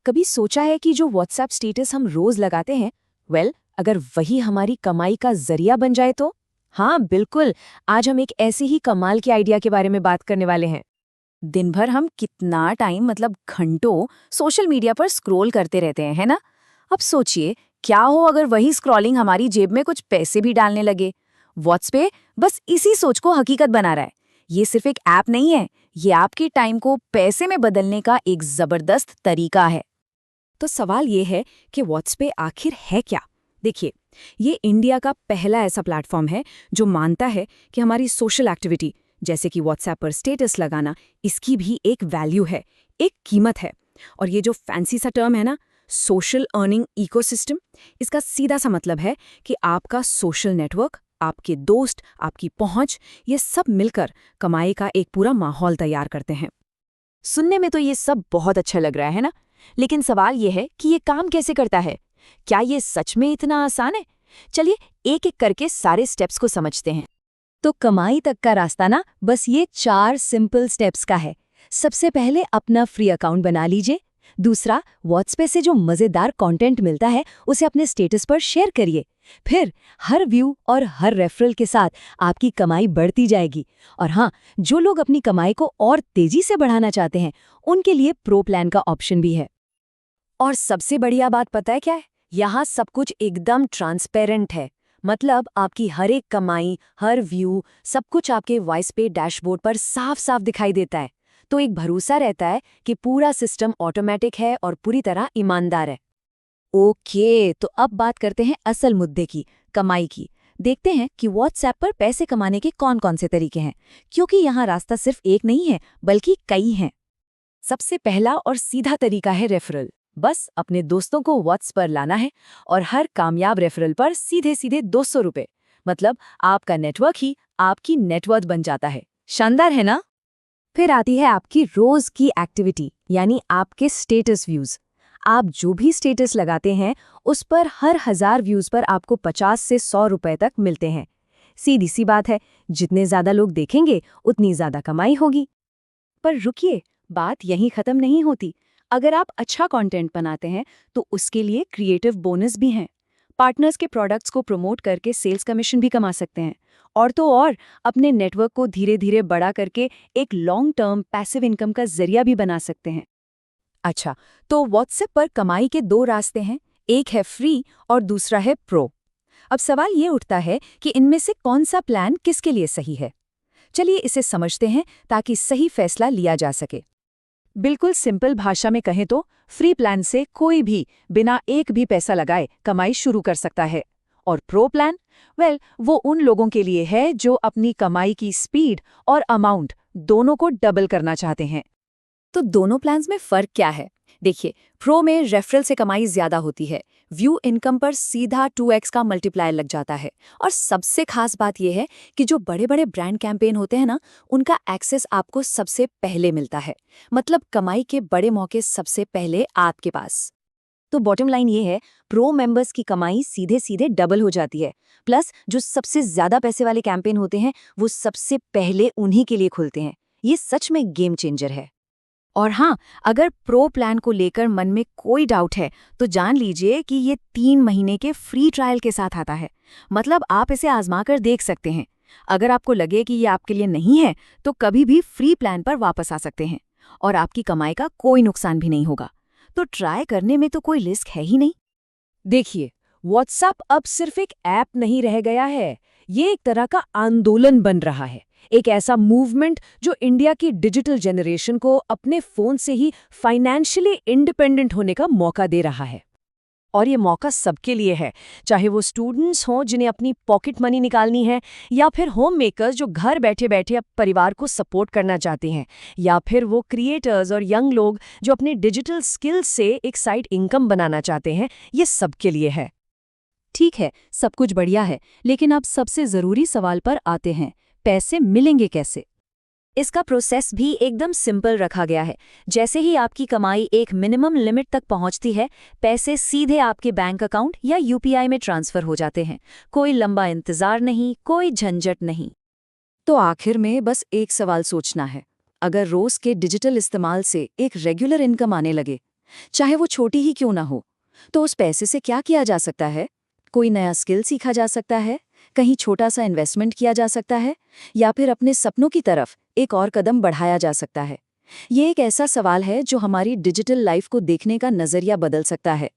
कभी सोचा है कि जो व्हाट्सएप स्टेटस हम रोज लगाते हैं, अगर वही हमारी कमाई का जरिया बन जाए तो? हाँ बिल्कुल, आज हम एक ऐसे ही कमाल के आइडिया के बारे में बात करने वाले हैं। दिन भर हम कितना टाइम मतलब घंटों सोशल मीडिया पर स्क्रॉल करते रहते हैं, है ना? अब सोचिए, क्या हो अगर वही स्क्रॉलिंग हमारी जेब में कुछ पैसे भी डालने लगे। व्हाट्सएप बस इसी सोच को हकीकत बना रहा है। ये सिर्फ एक ऐप नहीं है, ये आपके टाइम को पैसे में बदलने का एक जबरदस्त तरीका है। तो सवाल ये है कि व्हाट्सएप आखिर है क्या? देखिए, ये इंडिया का पहला ऐसा प्लेटफॉर्म है जो मानता है कि हमारी सोशल एक्टिविटी, जैसे कि व्हाट्सएप पर स्टेटस लगाना, इसकी भी एक वैल्यू है, एक कीमत है। और ये जो फैंसी सा टर्म है ना, सोशल अर्निंग इकोसिस्टम, इसका सीधा सा मतलब है कि आपका सोशल नेटवर्क, आपके दोस्त, आपकी पहुंच, ये सब मिलकर कमाई का एक पूरा माहौल तैयार करते हैं। सुनने में तो ये सब बहुत अच्छा लग रहा है ना, लेकिन सवाल ये है कि ये काम कैसे करता है? क्या ये सच में इतना आसान है? चलिए एक एक करके सारे स्टेप्स को समझते हैं। तो कमाई तक का रास्ता ना बस ये 4 सिंपल स्टेप्स का है। सबसे पहले अपना फ्री अकाउंट बना लीजिए। दूसरा, व्हाट्सएप से जो मजेदार कंटेंट मिलता है उसे अपने स्टेटस पर शेयर करिए। फिर हर व्यू और हर रेफरल के साथ आपकी कमाई बढ़ती जाएगी। और हाँ, जो लोग अपनी कमाई को और तेजी से बढ़ाना चाहते हैं, उनके लिए प्रो प्लान का ऑप्शन भी है। और सबसे बढ़िया बात पता है क्या है? यहाँ सब कुछ एकदम ट्रांसपेरेंट है। मतलब आपकी हर एक कमाई, हर व्यू, सब कुछ आपके वाइसपे डैशबोर्ड पर साफ साफ दिखाई देता है। तो एक भरोसा रहता है कि पूरा सिस्टम ऑटोमेटिक है और पूरी तरह ईमानदार है। ओके, तो अब बात करते हैं असल मुद्दे की, कमाई की। देखते हैं कि व्हाट्सएप पर पैसे कमाने के कौन कौन से तरीके हैं, क्योंकि यहाँ रास्ता सिर्फ एक नहीं है बल्कि कई हैं। सबसे पहला और सीधा तरीका है रेफरल। बस अपने दोस्तों को व्हाट्सएप पर लाना है और हर कामयाब रेफरल पर सीधे सीधे 200 रुपए, मतलब आपका नेटवर्क ही आपकी नेटवर्थ बन जाता है। शानदार है ना? फिर आती है आपकी रोज की एक्टिविटी, यानी आपके स्टेटस व्यूज। आप जो भी स्टेटस लगाते हैं उस पर हर 1000 व्यूज पर आपको 50 से 100 रुपए तक मिलते हैं। सीधी सी बात है, जितने ज्यादा लोग देखेंगे उतनी ज्यादा कमाई होगी। पर रुकिए, बात यहीं खत्म नहीं होती। अगर आप अच्छा कंटेंट बनाते हैं तो उसके लिए क्रिएटिव बोनस भी हैं। पार्टनर्स के प्रोडक्ट्स को प्रमोट करके सेल्स कमीशन भी कमा सकते हैं। और तो और, अपने नेटवर्क को धीरे धीरे बड़ा करके एक लॉन्ग टर्म पैसिव इनकम का जरिया भी बना सकते हैं। अच्छा, तो व्हाट्सएप पर कमाई के 2 रास्ते हैं, एक है फ्री और दूसरा है प्रो। अब सवाल ये उठता है कि इनमें से कौन सा प्लान किसके लिए सही है। चलिए इसे समझते हैं ताकि सही फैसला लिया जा सके। बिल्कुल सिंपल भाषा में कहें तो फ्री प्लान से कोई भी बिना एक भी पैसा लगाए कमाई शुरू कर सकता है। और प्रो प्लान, वो उन लोगों के लिए है जो अपनी कमाई की स्पीड और अमाउंट दोनों को डबल करना चाहते हैं। तो दोनों प्लान्स में फ़र्क क्या है? देखिए, प्रो में रेफरल से कमाई ज़्यादा होती है, व्यू इनकम पर सीधा 2x का मल्टीप्लायर लग जाता है। और सबसे खास बात यह है कि जो बड़े बड़े ब्रांड कैंपेन होते हैं ना, उनका एक्सेस आपको सबसे पहले मिलता है। मतलब कमाई के बड़े मौके सबसे पहले आपके पास। तो बॉटम लाइन ये है, प्रो मेंबर्स की कमाई सीधे सीधे डबल हो जाती है। प्लस जो सबसे ज़्यादा पैसे वाले कैंपेन होते हैं वो सबसे पहले उन्हीं के लिए खुलते हैं। ये सच में गेम चेंजर है। और हाँ, अगर प्रो प्लान को लेकर मन में कोई डाउट है तो जान लीजिए कि ये 3 महीने के फ्री ट्रायल के साथ आता है। मतलब आप इसे आजमा कर देख सकते हैं। अगर आपको लगे कि ये आपके लिए नहीं है तो कभी भी फ्री प्लान पर वापस आ सकते हैं और आपकी कमाई का कोई नुकसान भी नहीं होगा। तो ट्राई करने में तो कोई रिस्क है ही नहीं। देखिए, व्हाट्सएप अब सिर्फ एक ऐप नहीं रह गया है, ये एक तरह का आंदोलन बन रहा है। एक ऐसा मूवमेंट जो इंडिया की डिजिटल जनरेशन को अपने फोन से ही फाइनेंशियली इंडिपेंडेंट होने का मौका दे रहा है। और ये मौका सबके लिए है, चाहे वो स्टूडेंट्स हों जिन्हें अपनी पॉकेट मनी निकालनी है, या फिर होम मेकर्स जो घर बैठे बैठे अब परिवार को सपोर्ट करना चाहते हैं, या फिर वो क्रिएटर्स और यंग लोग जो अपने डिजिटल स्किल्स से एक साइड इनकम बनाना चाहते हैं। ये सबके लिए है। ठीक है, सब कुछ बढ़िया है, लेकिन अब सबसे ज़रूरी सवाल पर आते हैं, पैसे मिलेंगे कैसे? इसका प्रोसेस भी एकदम सिंपल रखा गया है। जैसे ही आपकी कमाई एक मिनिमम लिमिट तक पहुंचती है, पैसे सीधे आपके बैंक अकाउंट या यूपीआई में ट्रांसफर हो जाते हैं। कोई लंबा इंतजार नहीं, कोई झंझट नहीं। तो आखिर में बस एक सवाल सोचना है, अगर रोज के डिजिटल इस्तेमाल से एक रेगुलर इनकम आने लगे, चाहे वो छोटी ही क्यों ना हो। तो उस पैसे से क्या किया जा सकता है? कोई नया स्किल सीखा जा सकता है, कहीं छोटा सा इन्वेस्टमेंट किया जा सकता है, या फिर अपने सपनों की तरफ एक और कदम बढ़ाया जा सकता है। ये एक ऐसा सवाल है जो हमारी डिजिटल लाइफ को देखने का नजरिया बदल सकता है।